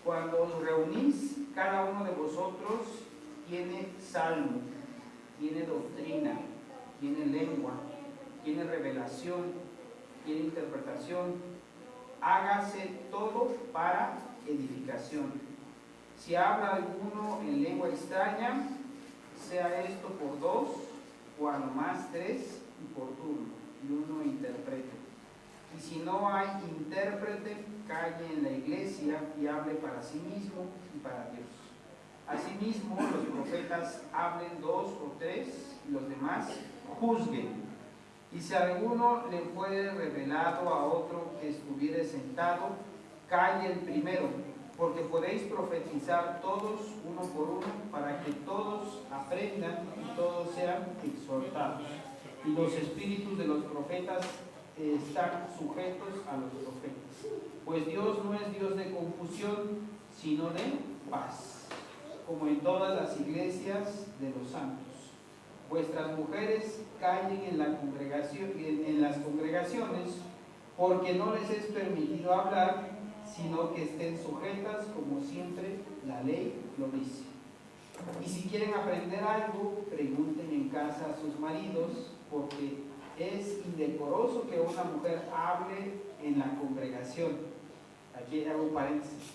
cuando os reunís, cada uno de vosotros tiene salmo, tiene doctrina, tiene lengua, tiene revelación, tiene interpretación. Hágase todo para edificación. Si habla alguno en lengua extraña, sea esto por dos, o a lo más tres, y por turno, y uno interprete. Y si no hay intérprete, calle en la iglesia y hable para sí mismo y para Dios. Asimismo, los profetas hablen dos o tres, y los demás juzguen. Y si alguno le fuere revelado a otro que estuviere sentado, calle el primero, porque podéis profetizar todos uno por uno, para que todos aprendan y todos sean exhortados. Y los espíritus de los profetas están sujetos a los profetas. Pues Dios no es Dios de confusión, sino de paz, como en todas las iglesias de los santos. Vuestras mujeres callen en la congregación, en las congregaciones, porque no les es permitido hablar, sino que estén sujetas, como siempre la ley lo dice. Y si quieren aprender algo, pregunten en casa a sus maridos, porque es indecoroso que una mujer hable en la congregación. Aquí hago un paréntesis.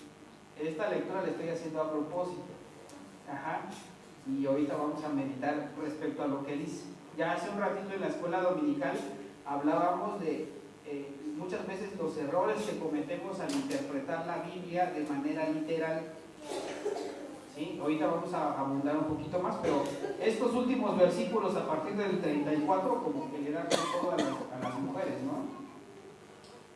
Esta lectura la estoy haciendo a propósito. Y ahorita vamos a meditar respecto a lo que dice. Ya hace un ratito en la escuela dominical hablábamos de muchas veces los errores que cometemos al interpretar la Biblia de manera literal. ¿Sí? Ahorita vamos a abundar un poquito más, pero estos últimos versículos a partir del 34 como que le dan todo a las mujeres, ¿no?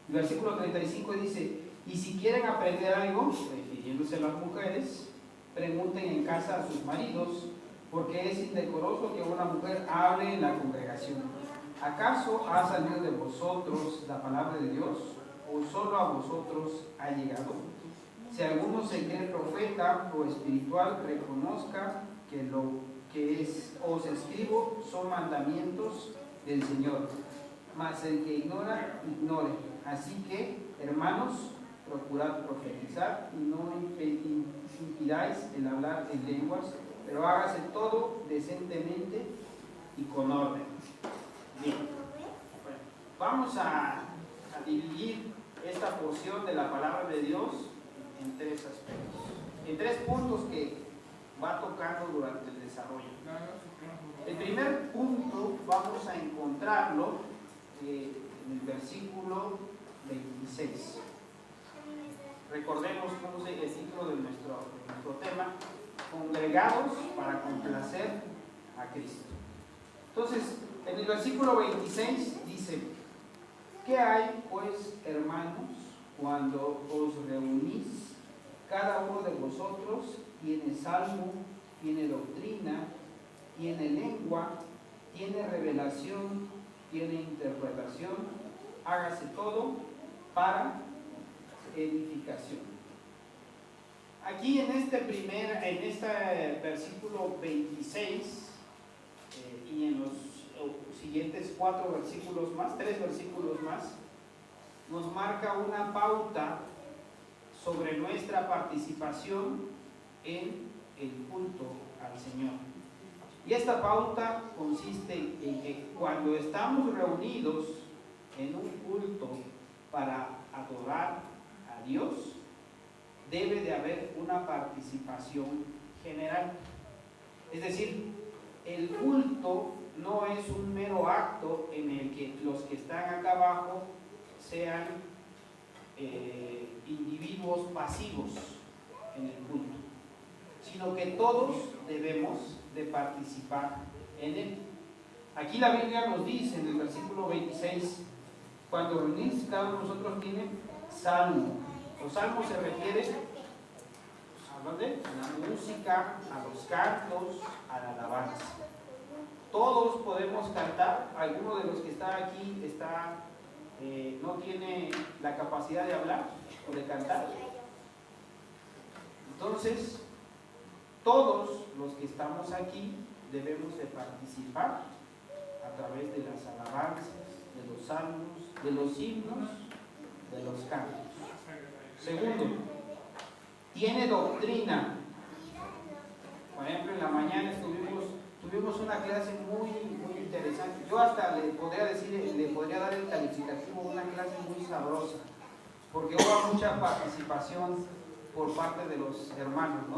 El versículo 35 dice: y si quieren aprender algo, refiriéndose a las mujeres, pregunten en casa a sus maridos, porque es indecoroso que una mujer hable en la congregación. ¿Acaso ha salido de vosotros la palabra de Dios, o solo a vosotros ha llegado? Si alguno se cree profeta o espiritual, reconozca que lo que os escribo son mandamientos del Señor. Mas el que ignora, ignore. Así que, hermanos, procurad profetizar y no impidáis el hablar en lenguas, pero hágase todo decentemente y con orden. Bien, bueno, vamos a dividir esta porción de la palabra de Dios en tres aspectos, en tres puntos que va tocando durante el desarrollo. El primer punto vamos a encontrarlo en el versículo 26. Recordemos cómo es el título de nuestro tema: congregados para complacer a Cristo. Entonces, en el versículo 26 dice: ¿qué hay pues, hermanos, cuando os reunís? Cada uno de vosotros tiene salmo, tiene doctrina, tiene lengua, tiene revelación, tiene interpretación. Hágase todo para edificación. Aquí en este versículo 26 y en los siguientes 3 versículos más, nos marca una pauta sobre nuestra participación en el culto al Señor. Y esta pauta consiste en que cuando estamos reunidos en un culto para adorar a Dios, debe de haber una participación general. Es decir, el culto no es un mero acto en el que los que están acá abajo sean individuos pasivos en el culto, sino que todos debemos de participar en él. Aquí la Biblia nos dice en el versículo 26: cuando reunís, cada uno de nosotros tiene salmo. Los salmos se refieren a la música, a los cantos, a la alabanza. Todos podemos cantar. Alguno de los que está aquí no tiene la capacidad de hablar o de cantar. Entonces, todos los que estamos aquí debemos de participar a través de las alabanzas, de los salmos, de los himnos, de los cantos. Segundo, tiene doctrina. Por ejemplo, en la mañana tuvimos una clase muy interesante. Yo hasta le podría dar el calificativo de una clase muy sabrosa, porque hubo mucha participación por parte de los hermanos, ¿no?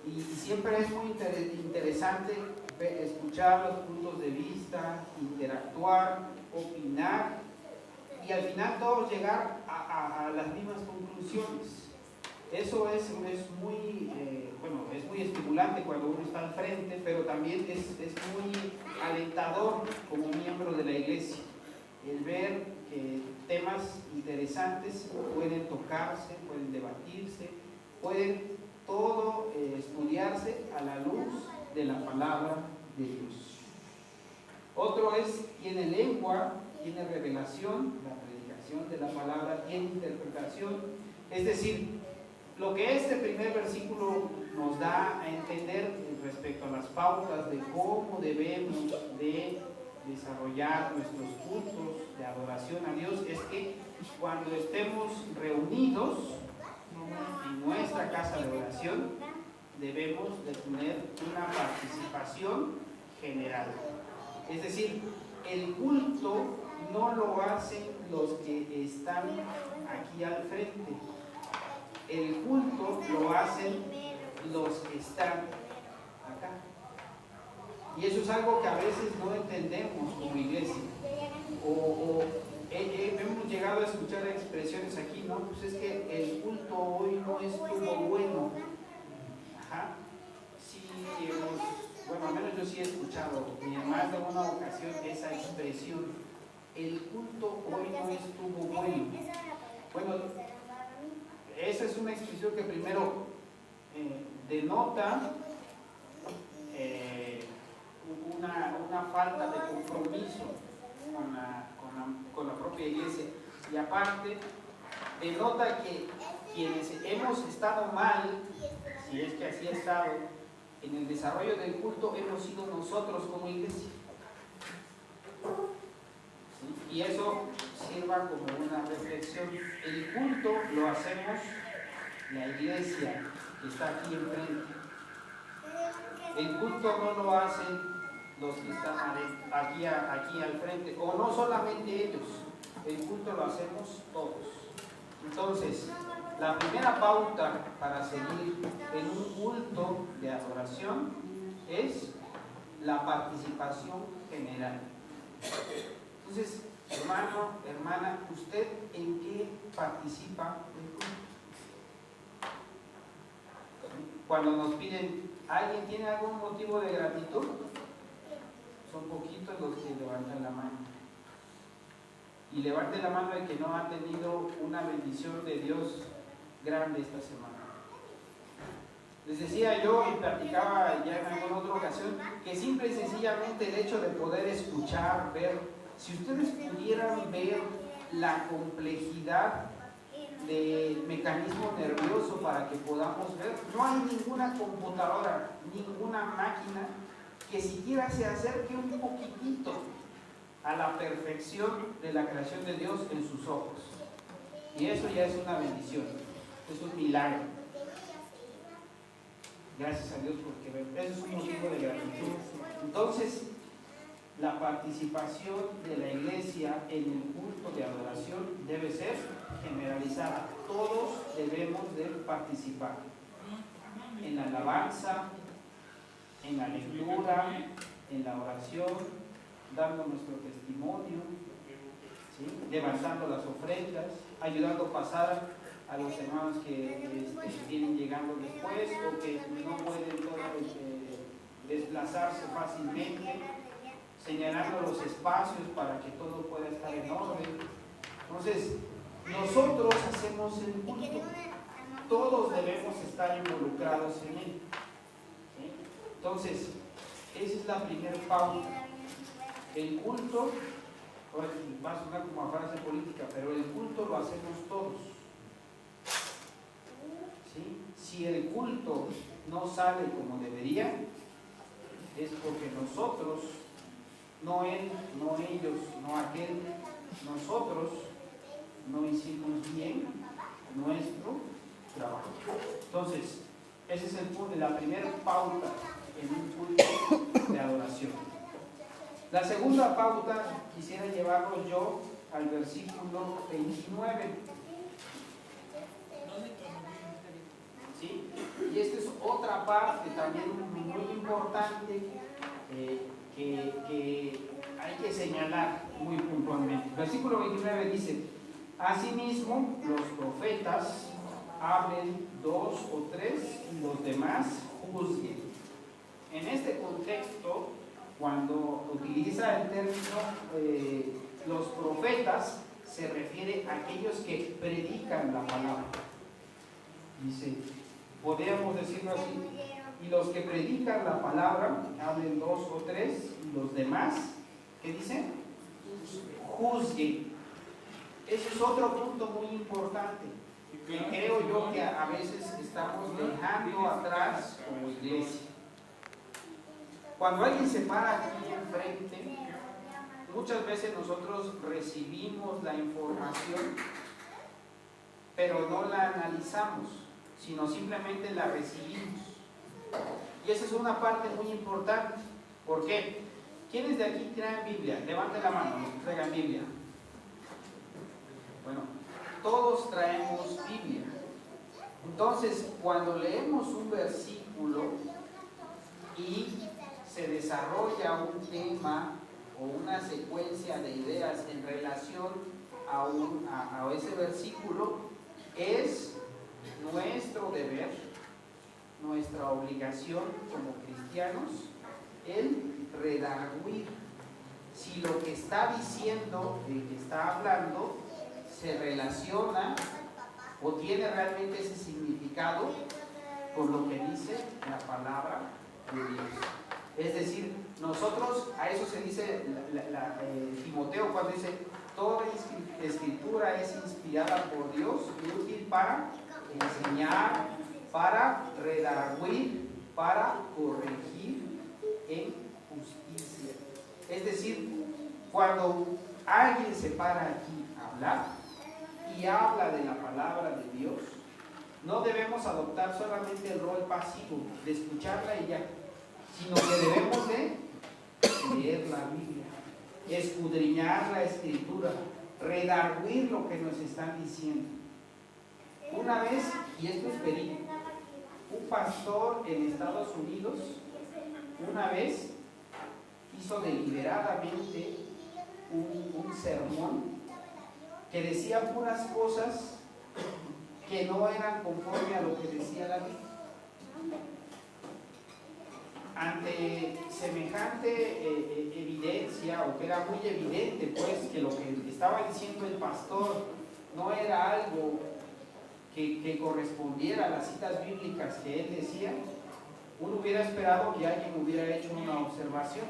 Y siempre es muy interesante escuchar los puntos de vista, interactuar, opinar, y al final todos llegar a las mismas conclusiones. Eso es muy, es muy estimulante cuando uno está al frente, pero también es muy alentador como miembro de la iglesia, el ver que temas interesantes pueden tocarse, pueden debatirse, pueden todo estudiarse a la luz de la palabra de Dios. Otro tiene lengua, tiene revelación, la predicación de la palabra, tiene interpretación, es decir, lo que este primer versículo nos da a entender respecto a las pautas de cómo debemos de desarrollar nuestros cultos de adoración a Dios es que cuando estemos reunidos en nuestra casa de oración debemos de tener una participación general. Es decir, el culto no lo hacen los que están aquí al frente. El culto lo hacen los que están acá. Y eso es algo que a veces no entendemos como iglesia. Hemos llegado a escuchar expresiones aquí, ¿no? Pues es que el culto hoy no estuvo bueno. Ajá. Sí, al menos yo sí he escuchado en más de una ocasión esa expresión. El culto hoy no estuvo bueno. Bueno, esa es una expresión que primero denota una falta de compromiso con la propia iglesia, y aparte denota que quienes hemos estado mal, si es que así ha estado, en el desarrollo del culto hemos sido nosotros como iglesia. ¿Sí? Y eso sirva como una reflexión. El culto lo hacemos la iglesia que está aquí enfrente. El culto no lo hacen los que están aquí al frente, o no solamente ellos, el culto lo hacemos todos. Entonces, la primera pauta para seguir en un culto de adoración es la participación general. Entonces, hermano, hermana, ¿usted en qué participa del culto? Cuando nos piden, ¿alguien tiene algún motivo de gratitud? Son poquitos los que levantan la mano. Y levanten la mano el que no ha tenido una bendición de Dios grande esta semana. Les decía yo, y platicaba ya en alguna otra ocasión, que simple y sencillamente el hecho de poder escuchar, ver, si ustedes pudieran ver la complejidad del mecanismo nervioso para que podamos ver, no hay ninguna computadora, ninguna máquina que siquiera se acerque un poquitito a la perfección de la creación de Dios en sus ojos. Y eso ya es una bendición, es un milagro. Gracias a Dios, porque eso es un motivo de gratitud. Entonces, la participación de la iglesia en el culto de adoración debe ser generalizada. Todos debemos de participar en la alabanza, en la lectura, en la oración, dando nuestro testimonio, ¿sí? Levantando las ofrendas, ayudando a pasar a los hermanos que vienen llegando después o que no pueden desplazarse fácilmente, señalando los espacios para que todo pueda estar en orden. Entonces, nosotros hacemos el culto, todos debemos estar involucrados en él. ¿Sí? Entonces, esa es la primera pauta. El culto, va a sonar como a frase política, pero el culto lo hacemos todos. ¿Sí? Si el culto no sale como debería, es porque nosotros, no él, no ellos, no aquel, nosotros no hicimos bien nuestro trabajo. Entonces, ese es el punto, la primera pauta en un culto de adoración. La segunda pauta quisiera llevarlo yo al versículo 29. ¿Sí? Y esta es otra parte también muy importante que hay que señalar muy puntualmente. Versículo 29 dice: asimismo, los profetas hablen 2 o 3 y los demás juzguen. En este contexto, cuando utiliza el término los profetas, se refiere a aquellos que predican la palabra. Dice, podríamos decirlo así: y los que predican la palabra, hablen 2 o 3, y los demás, ¿qué dice? Juzguen. Ese es otro punto muy importante, que creo yo que a veces estamos dejando atrás como iglesia. Cuando alguien se para aquí enfrente, muchas veces nosotros recibimos la información, pero no la analizamos, sino simplemente la recibimos. Y esa es una parte muy importante. ¿Por qué? ¿Quiénes de aquí traen Biblia? Levanten la mano, los que traigan Biblia. Bueno, todos traemos Biblia. Entonces, cuando leemos un versículo y se desarrolla un tema o una secuencia de ideas en relación a ese versículo, es nuestro deber, nuestra obligación como cristianos, el redarguir si lo que está diciendo, el que está hablando, se relaciona o tiene realmente ese significado con lo que dice la palabra de Dios. Es decir, nosotros, a eso se dice Timoteo cuando dice: toda escritura es inspirada por Dios y útil para enseñar, para redarguir, para corregir en justicia. Es decir, cuando alguien se para aquí a hablar y habla de la palabra de Dios, no debemos adoptar solamente el rol pasivo de escucharla y ya, sino que debemos de leer la Biblia, escudriñar la Escritura, redarguir lo que nos están diciendo. Una vez, y esto es verídico, un pastor en Estados Unidos una vez hizo deliberadamente un sermón que decía puras cosas que no eran conforme a lo que decía la Biblia. Ante semejante evidencia, o que era muy evidente pues que lo que estaba diciendo el pastor no era algo que correspondiera a las citas bíblicas que él decía, uno hubiera esperado que alguien hubiera hecho una observación.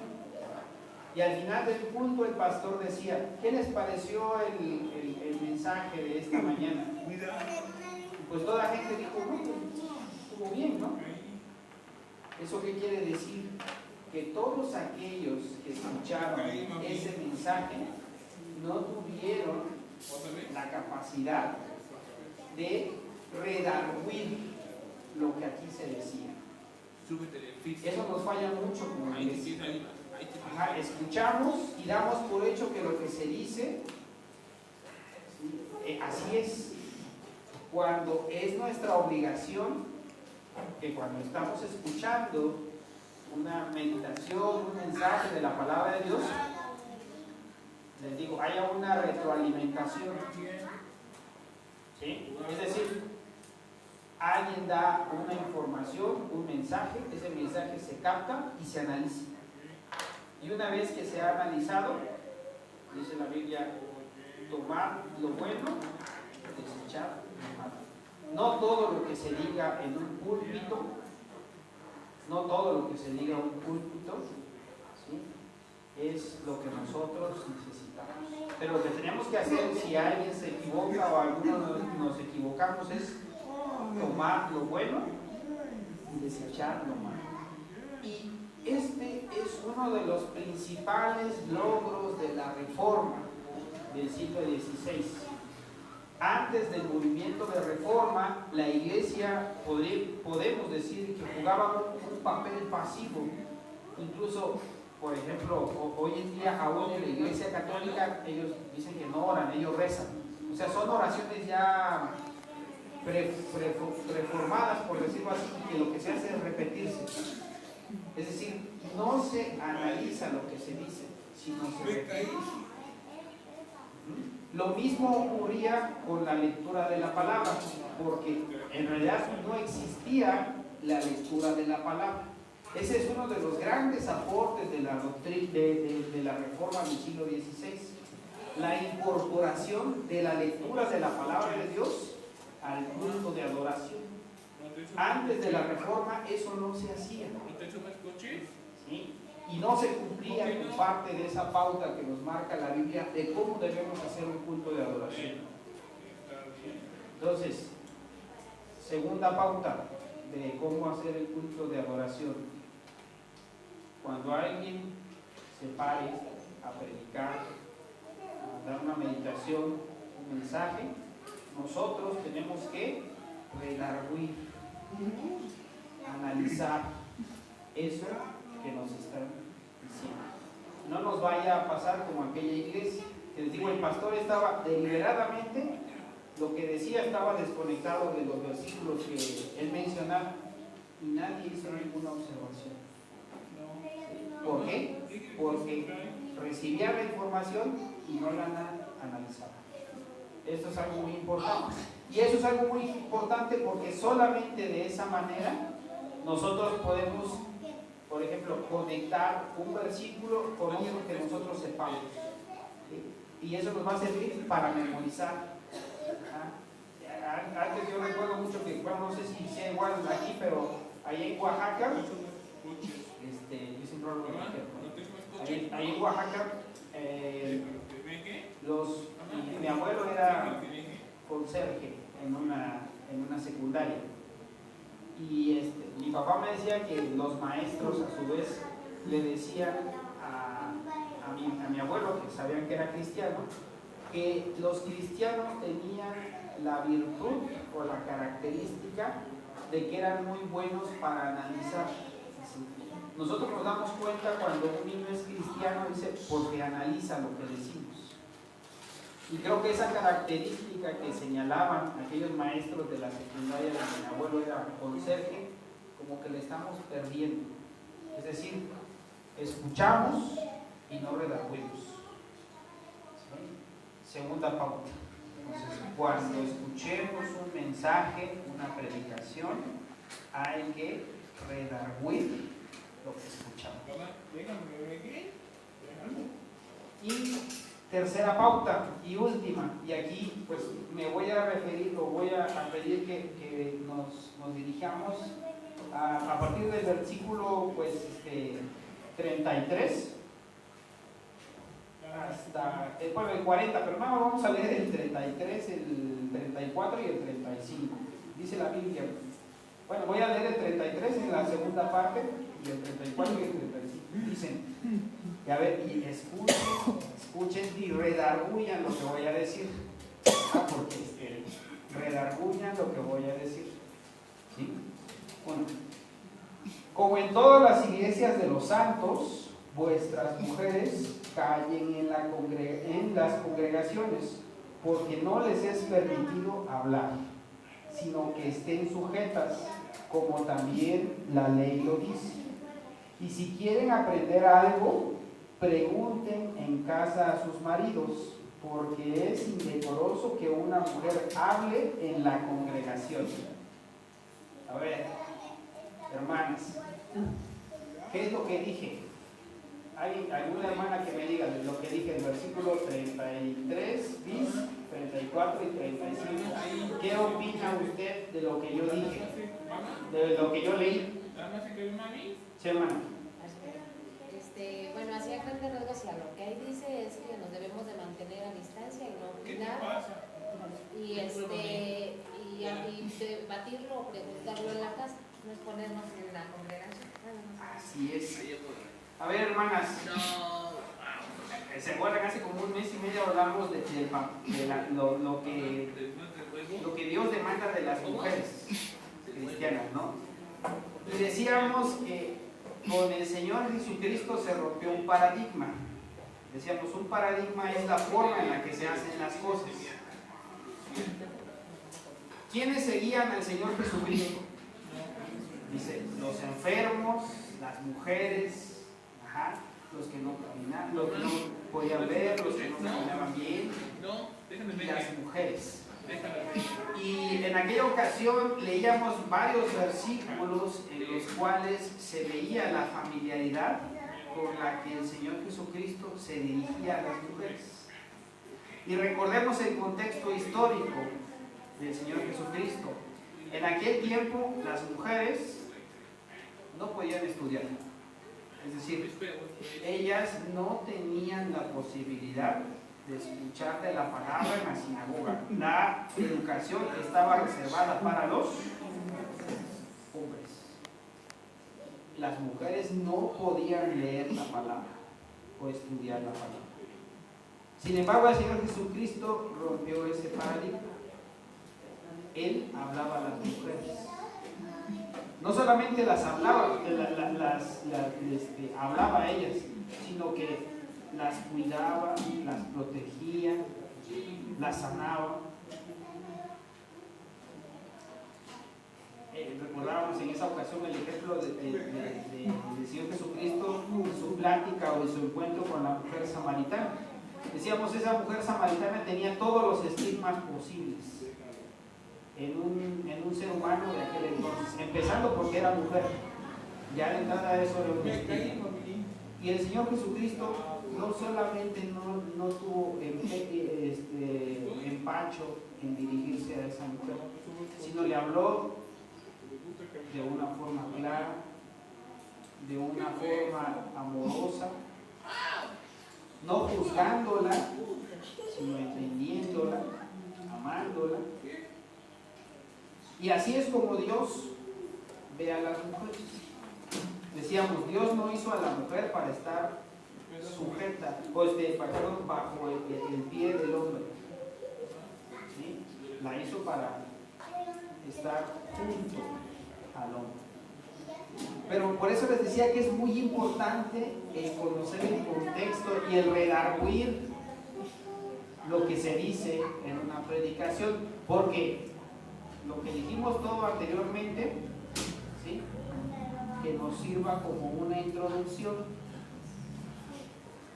Y al final del culto el pastor decía: ¿qué les pareció el mensaje de esta mañana? Pues toda la gente dijo: no, estuvo bien, ¿no? ¿Eso qué quiere decir? Que todos aquellos que escucharon ese mensaje no tuvieron la capacidad de redarguir lo que aquí se decía. Eso nos falla mucho como iglesia. Escuchamos y damos por hecho que lo que se dice así es, cuando es nuestra obligación que cuando estamos escuchando una meditación, un mensaje de la palabra de Dios, les digo, haya una retroalimentación. ¿Sí? Es decir, alguien da una información, un mensaje, ese mensaje se capta y se analiza. Y una vez que se ha analizado, dice la Biblia, tomar lo bueno, desechar lo malo. No todo lo que se diga en un púlpito, no todo lo que se diga en un púlpito, ¿sí?, es lo que nosotros necesitamos. Pero lo que tenemos que hacer, si alguien se equivoca o algunos nos equivocamos, es tomar lo bueno y desechar lo malo. Y este es uno de los principales logros de la reforma del siglo XVI. Antes del movimiento de reforma, la iglesia, podemos decir que jugaba un papel pasivo. Incluso, por ejemplo, hoy en día aún en la iglesia católica ellos dicen que no oran, ellos rezan. O sea, son oraciones ya preformadas, por decirlo así, y que lo que se hace es repetirse. Es decir, no se analiza lo que se dice, sino se repite. Lo mismo ocurría con la lectura de la palabra, porque en realidad no existía la lectura de la palabra. Ese es uno de los grandes aportes de la doctrina de la reforma del siglo XVI, la incorporación de la lectura de la palabra de Dios al culto de adoración. Antes de la reforma eso no se hacía. ¿Sí? Y no se cumplía con parte de esa pauta que nos marca la Biblia de cómo debemos hacer un culto de adoración. Entonces, segunda pauta de cómo hacer el culto de adoración. Cuando alguien se pare a predicar, a dar una meditación, un mensaje, nosotros tenemos que redarguir, analizar eso que nos están diciendo. No nos vaya a pasar como aquella iglesia, que les digo, el pastor estaba deliberadamente, lo que decía estaba desconectado de los versículos que él mencionaba y nadie hizo ninguna observación. ¿Por qué? Porque recibía la información y no la analizaba. Esto es algo muy importante. Y eso es algo muy importante porque solamente de esa manera nosotros podemos, por ejemplo, conectar un versículo con algo que nosotros sepamos. ¿Sí? Y eso nos va a servir para memorizar. Antes yo recuerdo mucho que, bueno, no sé si sea igual aquí, pero ahí en Oaxaca, yo siempre lo dije, ahí en Oaxaca, mi abuelo era conserje en una secundaria. Y mi papá me decía que los maestros a su vez le decían a mi abuelo, que sabían que era cristiano, que los cristianos tenían la virtud o la característica de que eran muy buenos para analizar. Nosotros nos damos cuenta cuando un niño es cristiano, dice, porque analiza lo que decimos. Y creo que esa característica que señalaban aquellos maestros de la secundaria donde mi abuelo era conserje, como que le estamos perdiendo. Es decir, escuchamos y no redarguimos. ¿Sí? Segunda pauta. Entonces, cuando escuchemos un mensaje, una predicación, hay que redarguir lo que escuchamos. Y tercera pauta y última, y aquí pues me voy a referir o voy a pedir que nos dirijamos a partir del versículo pues 33 hasta el 40, pero no, vamos a leer el 33, el 34 y el 35. Dice la Biblia, bueno, voy a leer el 33 en la segunda parte y el 34 y el 35. Dicen, y a ver, y escuchen y redarguyan lo que voy a decir. Porque redarguyan lo que voy a decir. ¿Sí? Bueno, como en todas las iglesias de los santos, vuestras mujeres callen en las congregaciones, porque no les es permitido hablar, sino que estén sujetas, como también la ley lo dice. Y si quieren aprender algo, pregunten en casa a sus maridos, porque es indecoroso que una mujer hable en la congregación. A ver, hermanas, ¿qué es lo que dije? ¿Hay alguna hermana que me diga de lo que dije en el versículo 33, bis, 34 y 35? ¿Qué opina usted de lo que yo dije? De lo que yo leí. Sí, hermana. Bueno, así a grandes rasgos, lo que ahí dice es que nos debemos de mantener a distancia y no opinar. Y debatirlo o preguntarlo en la casa, no es ponernos en la congregación. Así es. A ver, hermanas, ¿Se acuerdan? Hace como un mes y medio hablamos de lo que Dios demanda de las mujeres cristianas, ¿no? Y decíamos que con el Señor Jesucristo se rompió un paradigma. Decíamos, un paradigma es la forma en la que se hacen las cosas. ¿Quiénes seguían al Señor Jesucristo? Dice, los enfermos, las mujeres, los que no caminaban, los que no podían ver, los que no caminaban bien, y las mujeres. Y en aquella ocasión leíamos varios versículos en los cuales se veía la familiaridad con la que el Señor Jesucristo se dirigía a las mujeres. Y recordemos el contexto histórico del Señor Jesucristo. En aquel tiempo las mujeres no podían estudiar. Es decir, ellas no tenían la posibilidad de escuchar de la palabra en la sinagoga. La educación estaba reservada para los hombres. Las mujeres no podían leer la palabra o estudiar la palabra. Sin embargo, el Señor Jesucristo rompió ese paradigma. Él hablaba a las mujeres. No solamente las hablaba, hablaba a ellas, sino que las cuidaba, las protegía, las sanaba. Recordábamos en esa ocasión el ejemplo del Señor Jesucristo en su plática o en su encuentro con la mujer samaritana. Decíamos, esa mujer samaritana tenía todos los estigmas posibles en un ser humano de aquel entonces, empezando porque era mujer. Ya de entrada eso era un estigma. Y el Señor Jesucristo no solamente no tuvo empacho en dirigirse a esa mujer, sino le habló de una forma clara, de una forma amorosa, no juzgándola, sino entendiéndola, amándola. Y así es como Dios ve a las mujeres. Decíamos, Dios no hizo a la mujer para estar sujeta, bajo el pie del hombre. ¿Sí? La hizo para estar junto al hombre. Pero por eso les decía que es muy importante conocer el contexto y el redarguir lo que se dice en una predicación, porque lo que dijimos todo anteriormente, ¿sí?, que nos sirva como una introducción.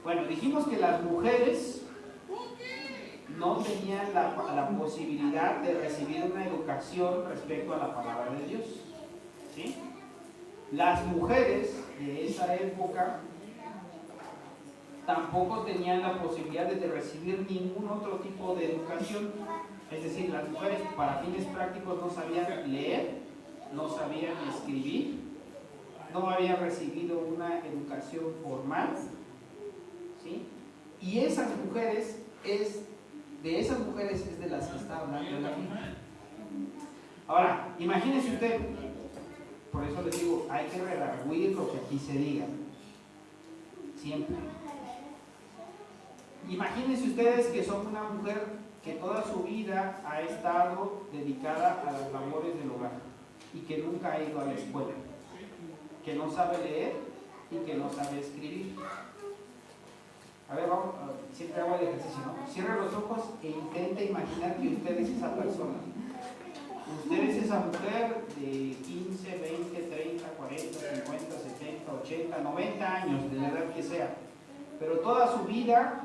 Bueno, dijimos que las mujeres no tenían la posibilidad de recibir una educación respecto a la palabra de Dios, ¿sí? Las mujeres de esa época tampoco tenían la posibilidad de recibir ningún otro tipo de educación. Es decir, las mujeres para fines prácticos no sabían leer, no sabían escribir, no habían recibido una educación formal, ¿sí? Y de esas mujeres es de las que está hablando la Biblia. Ahora, imagínense usted, por eso les digo, hay que redarguir lo que aquí se diga, siempre. Imagínense ustedes que son una mujer que toda su vida ha estado dedicada a las labores del hogar y que nunca ha ido a la escuela, que no sabe leer y que no sabe escribir. A ver, vamos, siempre hago el ejercicio, ¿no? Cierre los ojos e intente imaginar que usted es esa persona. Usted es esa mujer de 15, 20, 30, 40, 50, 70, 80, 90 años, de la edad que sea. Pero toda su vida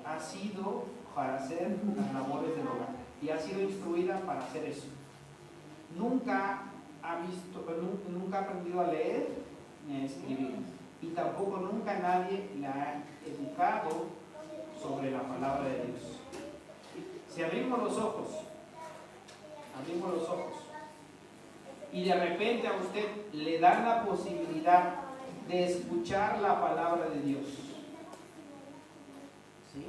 ha sido para hacer las labores del hogar y ha sido instruida para hacer eso. Nunca ha aprendido a leer ni a escribir, y tampoco nunca nadie la ha educado sobre la palabra de Dios. Si abrimos los ojos y de repente a usted le dan la posibilidad de escuchar la palabra de Dios, ¿sí?,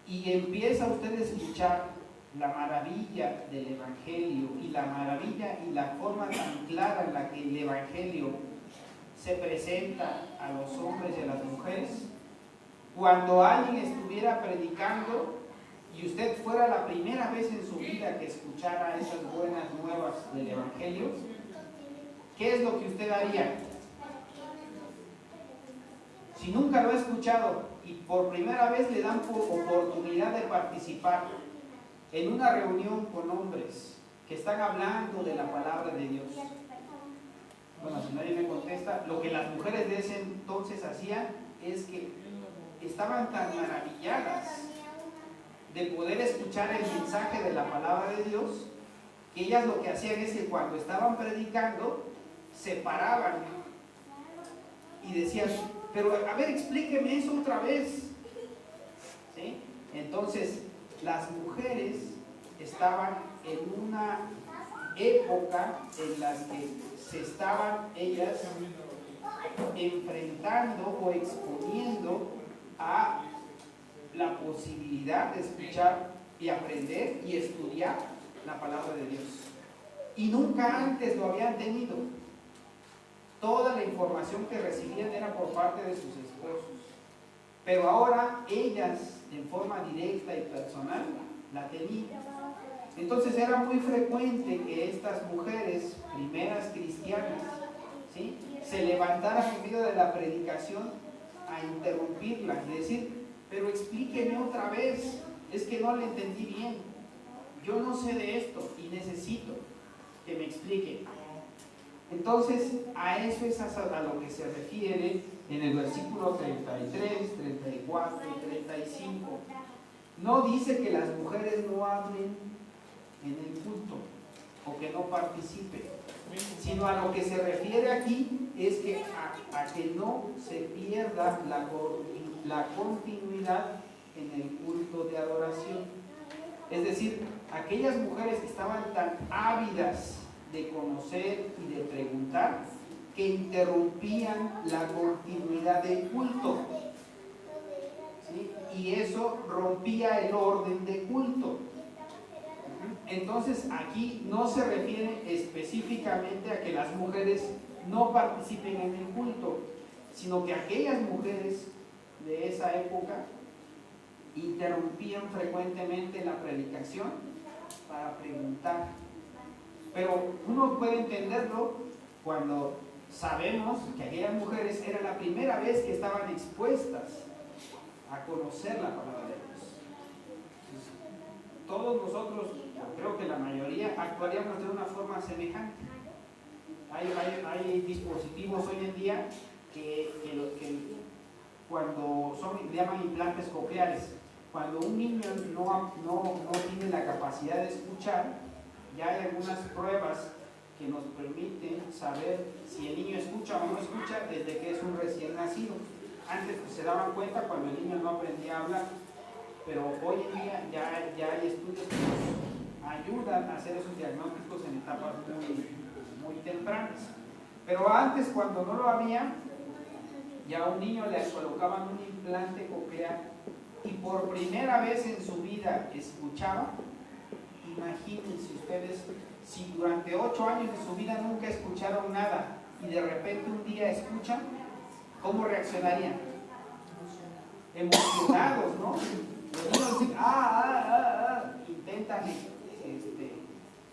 y empieza usted a escuchar la maravilla del Evangelio y la maravilla y la forma tan clara en la que el Evangelio se presenta a los hombres y a las mujeres, cuando alguien estuviera predicando y usted fuera la primera vez en su vida que escuchara esas buenas nuevas del Evangelio, ¿qué es lo que usted haría? Si nunca lo ha escuchado y por primera vez le dan oportunidad de participar en una reunión con hombres que están hablando de la palabra de Dios. Bueno, si nadie me contesta, lo que las mujeres de ese entonces hacían es que estaban tan maravilladas de poder escuchar el mensaje de la palabra de Dios, que ellas lo que hacían es que cuando estaban predicando, se paraban y decían, pero a ver, explíqueme eso otra vez. ¿Sí? Entonces, las mujeres estaban en una época en la que se estaban ellas enfrentando o exponiendo a la posibilidad de escuchar y aprender y estudiar la palabra de Dios. Y nunca antes lo habían tenido. Toda la información que recibían era por parte de sus esposos. Pero ahora ellas, en forma directa y personal, la tenían. Entonces era muy frecuente que estas mujeres, primeras cristianas, ¿sí?, se levantaran en medio de la predicación a interrumpirla y decir, pero explíqueme otra vez, es que no le entendí bien, yo no sé de esto y necesito que me explique. Entonces, a eso es a lo que se refiere en el versículo 33, 34 y 35. No dice que las mujeres no hablen en el culto o que no participen, sino a lo que se refiere aquí es que a que no se pierda la continuidad en el culto de adoración. Es decir, aquellas mujeres que estaban tan ávidas de conocer y de preguntar, que interrumpían la continuidad del culto, ¿sí? Y eso rompía el orden de culto. Entonces aquí no se refiere específicamente a que las mujeres no participen en el culto, sino que aquellas mujeres de esa época interrumpían frecuentemente la predicación para preguntar. Pero uno puede entenderlo cuando sabemos que aquellas mujeres era la primera vez que estaban expuestas a conocer la palabra de Dios. Entonces, todos nosotros, creo que la mayoría, actuaríamos de una forma semejante. Hay dispositivos hoy en día que cuando le llaman implantes cocleares, cuando un niño no tiene la capacidad de escuchar, ya hay algunas pruebas que nos permiten saber si el niño escucha o no escucha desde que es un recién nacido. Antes pues, se daban cuenta cuando el niño no aprendía a hablar, pero hoy en día ya hay estudios que nos ayudan a hacer esos diagnósticos en etapas muy tempranas. Pero antes, cuando no lo había, ya a un niño le colocaban un implante coclear y por primera vez en su vida escuchaba. Imagínense ustedes, si durante 8 años de su vida nunca escucharon nada y de repente un día escuchan, ¿cómo reaccionarían? Emocionados, ¿no? Los niños dicen, intentan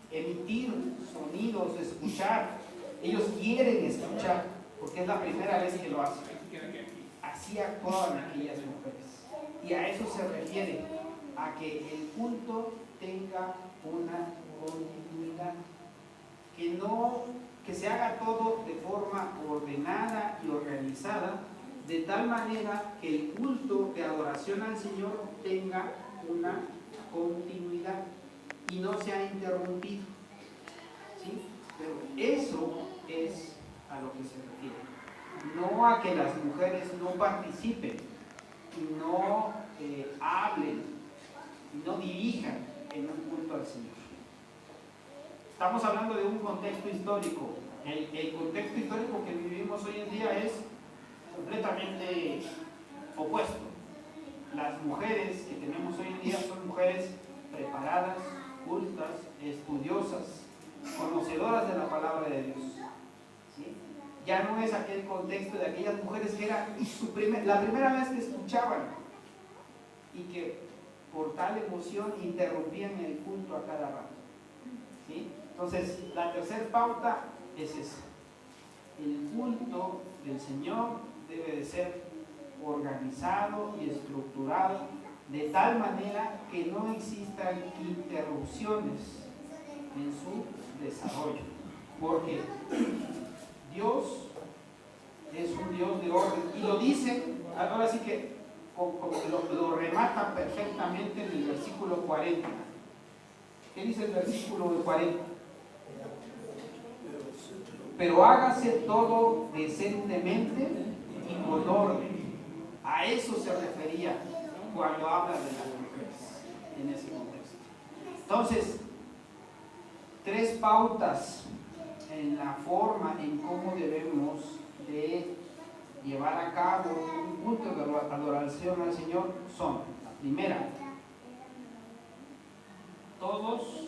emitir sonidos, escuchar. Ellos quieren escuchar, porque es la primera vez que lo hacen. Así actuaban aquellas mujeres. Y a eso se refiere, a que el culto tenga una continuidad, que se haga todo de forma ordenada y organizada, de tal manera que el culto de adoración al Señor tenga una continuidad y no sea interrumpido. ¿Sí? Pero eso es a lo que se refiere, no a que las mujeres no participen y no hablen y no dirijan en un culto al Señor. Estamos hablando de un contexto histórico. El contexto histórico que vivimos hoy en día es completamente opuesto. Las mujeres que tenemos hoy en día son mujeres preparadas, cultas, estudiosas, conocedoras de la palabra de Dios. ¿Sí? Ya no es aquel contexto de aquellas mujeres que era la primera vez que escuchaban y que por tal emoción interrumpían el culto a cada rato. ¿Sí? Entonces, la tercera pauta es esa. El culto del Señor debe de ser organizado y estructurado de tal manera que no existan interrupciones en su desarrollo, porque Dios es un Dios de orden y lo dice, ahora sí que lo remata perfectamente en el versículo 40. ¿Qué dice el versículo 40? Pero hágase todo decentemente y con orden. A eso se refería cuando habla de las mujeres en ese contexto. Entonces, 3 pautas en la forma en cómo debemos de llevar a cabo un culto de adoración al Señor son: la primera, todos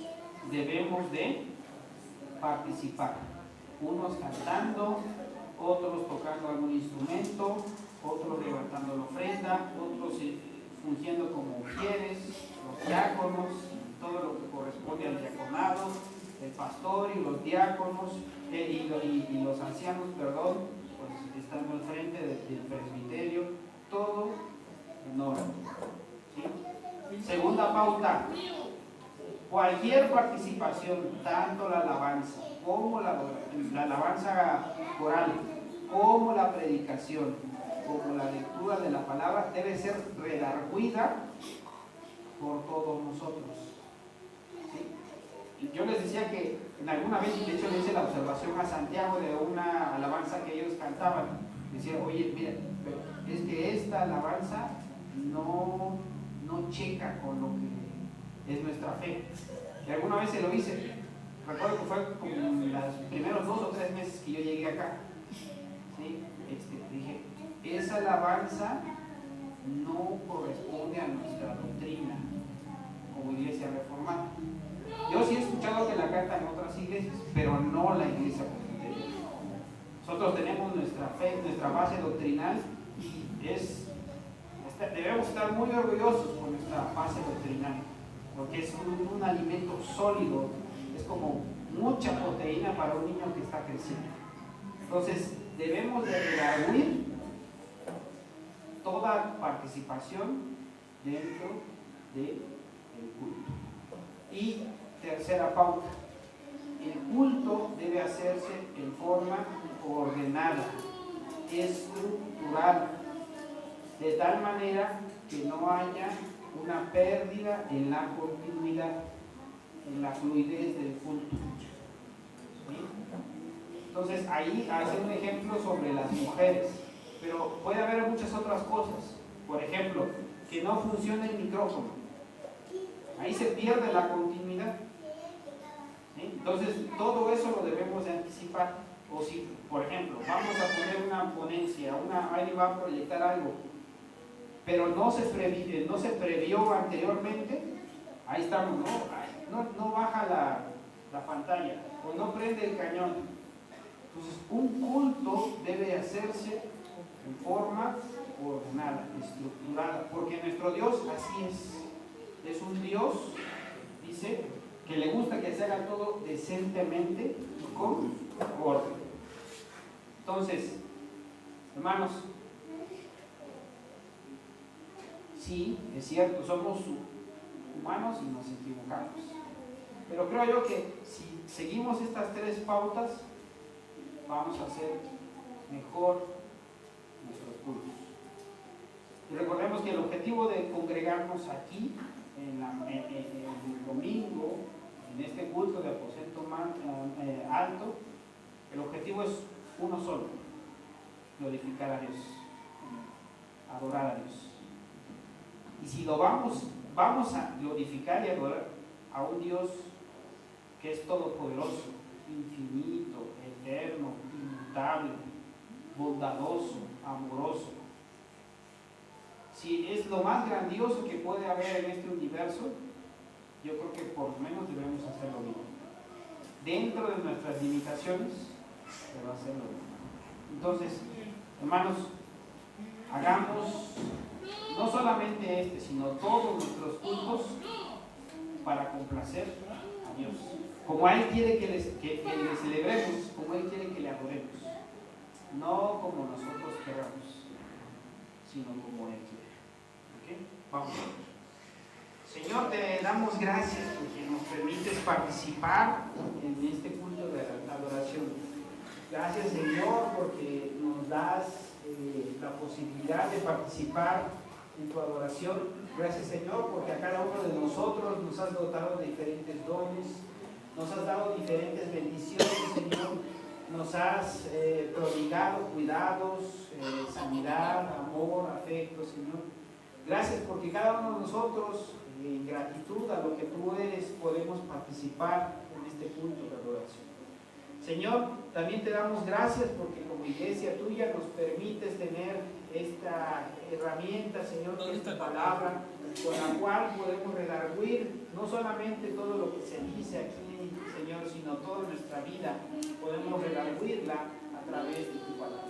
debemos de participar, unos cantando, otros tocando algún instrumento, otros levantando la ofrenda, otros fungiendo como ujieres, los diáconos, todo lo que corresponde al diaconado, el pastor y los diáconos y los ancianos, pues estando al frente del presbiterio, todo en orden. ¿Sí? Segunda pauta: cualquier participación, tanto la alabanza como la alabanza coral, como la predicación, como la lectura de la palabra, debe ser redarguida por todos nosotros. ¿Sí? Yo les decía que en alguna vez, de hecho, le hice la observación a Santiago de una alabanza que ellos cantaban. Decía, oye, mira, es que esta alabanza no checa con lo que es nuestra fe. Y alguna vez se lo hice. Recuerdo que fue como en los primeros 2 o 3 meses que yo llegué acá. ¿Sí? Dije, esa alabanza no corresponde a nuestra doctrina como iglesia reformada. Yo sí he escuchado que la cantan en otras iglesias, pero no la iglesia presbiteriana. Nosotros tenemos nuestra fe, nuestra base doctrinal, y debemos estar muy orgullosos con nuestra base doctrinal, porque es un alimento sólido, es como mucha proteína para un niño que está creciendo. Entonces, debemos de redarguir toda participación dentro del culto. Y tercera pauta: el culto debe hacerse en forma ordenada, estructural, de tal manera que no haya una pérdida en la continuidad, en la fluidez del culto. ¿Sí? Entonces ahí hace un ejemplo sobre las mujeres, pero puede haber muchas otras cosas. Por ejemplo, que no funcione el micrófono, ahí se pierde la continuidad. ¿Sí? Entonces todo eso lo debemos de anticipar. O si, por ejemplo, vamos a poner una ponencia, alguien va a proyectar algo, pero no se previó anteriormente, ahí estamos, no baja la pantalla o no prende el cañón. Entonces, un culto debe hacerse en forma ordenada, estructurada, porque nuestro Dios así es un Dios, dice, que le gusta que se haga todo decentemente y con orden. Entonces, hermanos, sí, es cierto, somos humanos y nos equivocamos, pero creo yo que si seguimos estas 3 pautas, vamos a hacer mejor nuestros cultos. Y recordemos que el objetivo de congregarnos aquí el domingo, en este culto de aposento alto, el objetivo es uno solo: glorificar a Dios, adorar a Dios. Y si lo vamos a glorificar y adorar a un Dios que es todopoderoso, infinito, eterno, inmutable, bondadoso, amoroso, si es lo más grandioso que puede haber en este universo, yo creo que por lo menos debemos hacerlo bien. Dentro de nuestras limitaciones, pero hacerlo bien. Entonces, hermanos, hagamos no solamente este, sino todos nuestros cultos para complacer a Dios. Como Él quiere que le celebremos, como Él quiere que le adoremos. No como nosotros queramos, sino como Él quiere. ¿Ok? Vamos a ver. Señor, te damos gracias porque nos permites participar en este culto de adoración. Gracias, Señor, porque nos das la posibilidad de participar en tu adoración. Gracias, Señor, porque a cada uno de nosotros nos has dotado de diferentes dones, nos has dado diferentes bendiciones, Señor, nos has prodigado cuidados, sanidad, amor, afecto, Señor. Gracias porque cada uno de nosotros, en gratitud a lo que tú eres, podemos participar en este culto de adoración. Señor, también te damos gracias porque como iglesia tuya nos permites tener esta herramienta, Señor, que es tu palabra, con la cual podemos redarguir no solamente todo lo que se dice aquí, Señor, sino toda nuestra vida, podemos redarguirla a través de tu palabra.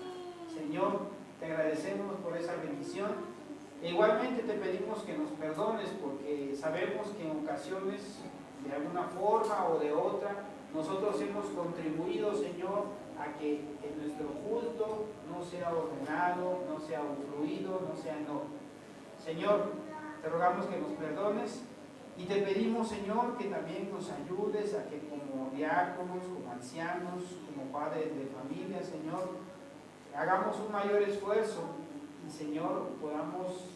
Señor, te agradecemos por esa bendición. E igualmente te pedimos que nos perdones porque sabemos que en ocasiones, de alguna forma o de otra, nosotros hemos contribuido, Señor, a que en nuestro culto no sea ordenado, no sea fluido, no sea normal. Señor, te rogamos que nos perdones y te pedimos, Señor, que también nos ayudes a que como diáconos, como ancianos, como padres de familia, Señor, hagamos un mayor esfuerzo y, Señor, podamos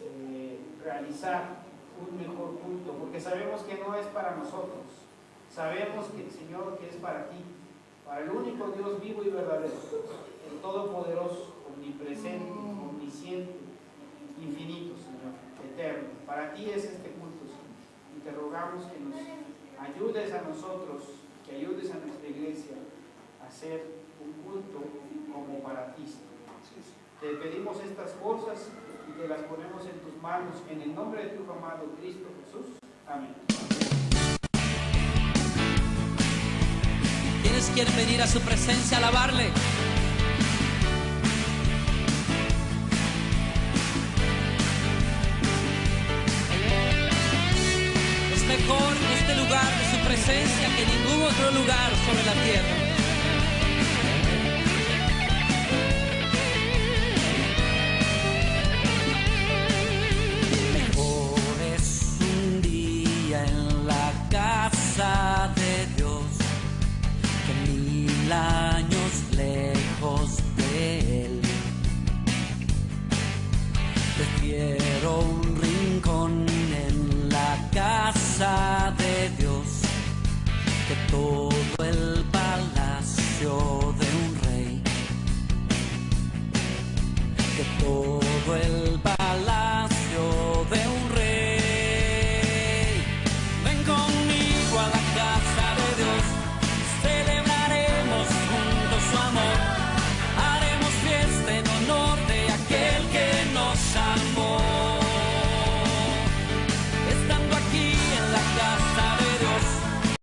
realizar un mejor culto, porque sabemos que no es para nosotros, sabemos que, Señor, que es para ti, para el único Dios vivo y verdadero, el Todopoderoso, omnipresente, omnisciente, infinito, Señor, eterno. Para ti es este culto, Señor, y te rogamos que nos ayudes a nosotros, que ayudes a nuestra iglesia a hacer un culto como para ti, Señor. Te pedimos estas cosas y te las ponemos en tus manos, en el nombre de tu amado Cristo Jesús. Amén. ¿Quiénes quieren venir a su presencia a alabarle? Es mejor este lugar de su presencia que ningún otro lugar sobre la tierra.